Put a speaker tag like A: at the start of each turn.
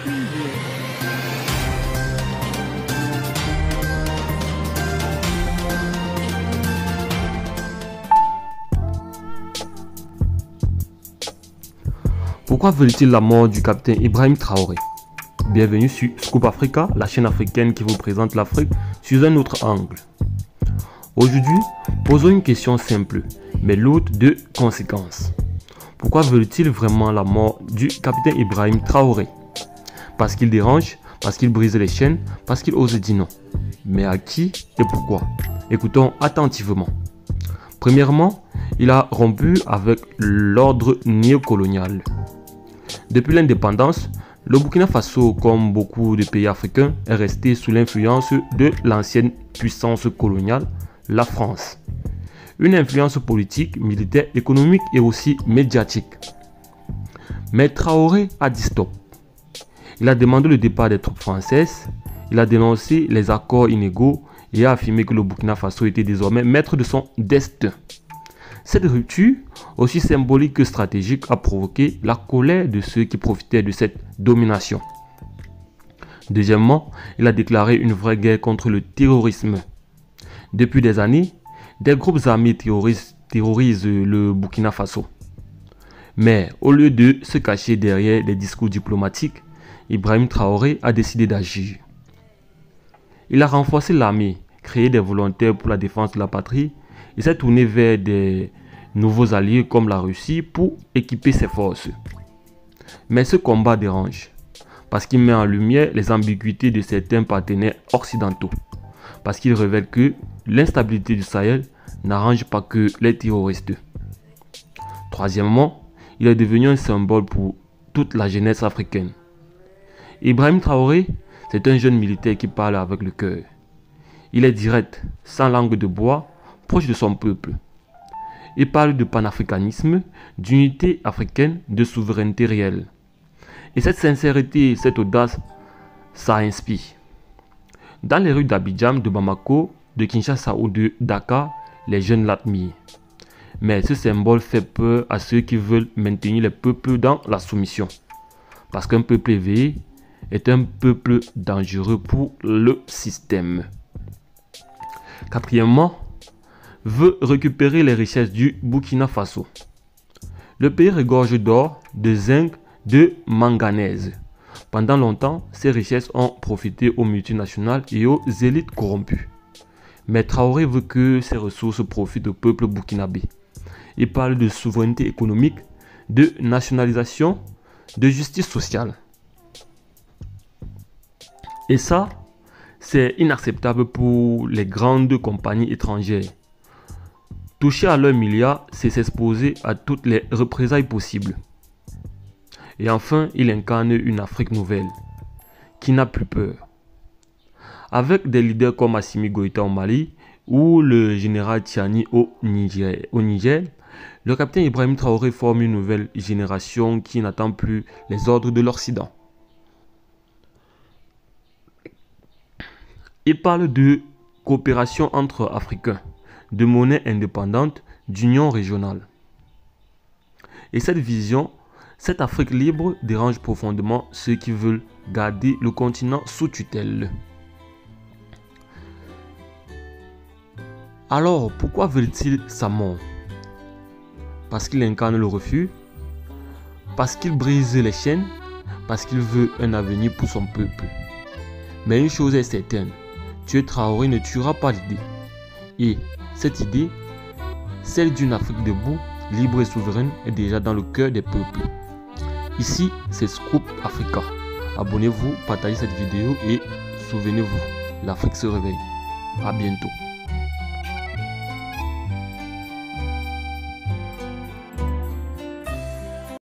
A: Preview.
B: Pourquoi veulent-ils la mort du capitaine Ibrahim Traoré? Bienvenue sur Scoop Africa, la chaîne africaine qui vous présente l'Afrique sous un autre angle. Aujourd'hui, posons une question simple, mais lourde de conséquences. Pourquoi veulent-ils vraiment la mort du capitaine Ibrahim Traoré? Parce qu'il dérange, parce qu'il brise les chaînes, parce qu'il ose dire non. Mais à qui et pourquoi? Écoutons attentivement. Premièrement, il a rompu avec l'ordre néocolonial. Depuis l'indépendance, le Burkina Faso, comme beaucoup de pays africains, est resté sous l'influence de l'ancienne puissance coloniale, la France. Une influence politique, militaire, économique et aussi médiatique. Mais Traoré a dit stop. Il a demandé le départ des troupes françaises, il a dénoncé les accords inégaux et a affirmé que le Burkina Faso était désormais maître de son destin. Cette rupture, aussi symbolique que stratégique, a provoqué la colère de ceux qui profitaient de cette domination. Deuxièmement, il a déclaré une vraie guerre contre le terrorisme. Depuis des années, des groupes armés terrorisent le Burkina Faso. Mais au lieu de se cacher derrière des discours diplomatiques, Ibrahim Traoré a décidé d'agir. Il a renforcé l'armée, créé des volontaires pour la défense de la patrie et s'est tourné vers des nouveaux alliés comme la Russie pour équiper ses forces. Mais ce combat dérange parce qu'il met en lumière les ambiguïtés de certains partenaires occidentaux, parce qu'il révèle que l'instabilité du Sahel n'arrange pas que les terroristes. Troisièmement, il est devenu un symbole pour toute la jeunesse africaine. Ibrahim Traoré, c'est un jeune militaire qui parle avec le cœur. Il est direct, sans langue de bois, proche de son peuple. Il parle de panafricanisme, d'unité africaine, de souveraineté réelle. Et cette sincérité, cette audace, ça inspire. Dans les rues d'Abidjan, de Bamako, de Kinshasa ou de Dakar, les jeunes l'admirent. Mais ce symbole fait peur à ceux qui veulent maintenir les peuples dans la soumission. Parce qu'un peuple éveillé est un peuple dangereux pour le système. Quatrièmement, veut récupérer les richesses du Burkina Faso. Le pays regorge d'or, de zinc, de manganèse. Pendant longtemps, ces richesses ont profité aux multinationales et aux élites corrompues. Mais Traoré veut que ces ressources profitent au peuple burkinabé. Il parle de souveraineté économique, de nationalisation, de justice sociale. Et ça, c'est inacceptable pour les grandes compagnies étrangères. Toucher à leurs milliards, c'est s'exposer à toutes les représailles possibles. Et enfin, il incarne une Afrique nouvelle, qui n'a plus peur. Avec des leaders comme Assimi Goïta au Mali ou le général Tiani au Niger, le capitaine Ibrahim Traoré forme une nouvelle génération qui n'attend plus les ordres de l'Occident. Il parle de coopération entre Africains, de monnaie indépendante, d'union régionale. Et cette vision, cette Afrique libre dérange profondément ceux qui veulent garder le continent sous tutelle. Alors, pourquoi veulent-ils sa mort? Parce qu'il incarne le refus? Parce qu'il brise les chaînes? Parce qu'il veut un avenir pour son peuple? Mais une chose est certaine, tuer Traoré ne tuera pas l'idée. Et cette idée, celle d'une Afrique debout, libre et souveraine, est déjà dans le cœur des peuples. Ici, c'est Scoop Africa. Abonnez-vous, partagez cette vidéo et souvenez-vous, l'Afrique se réveille. À bientôt.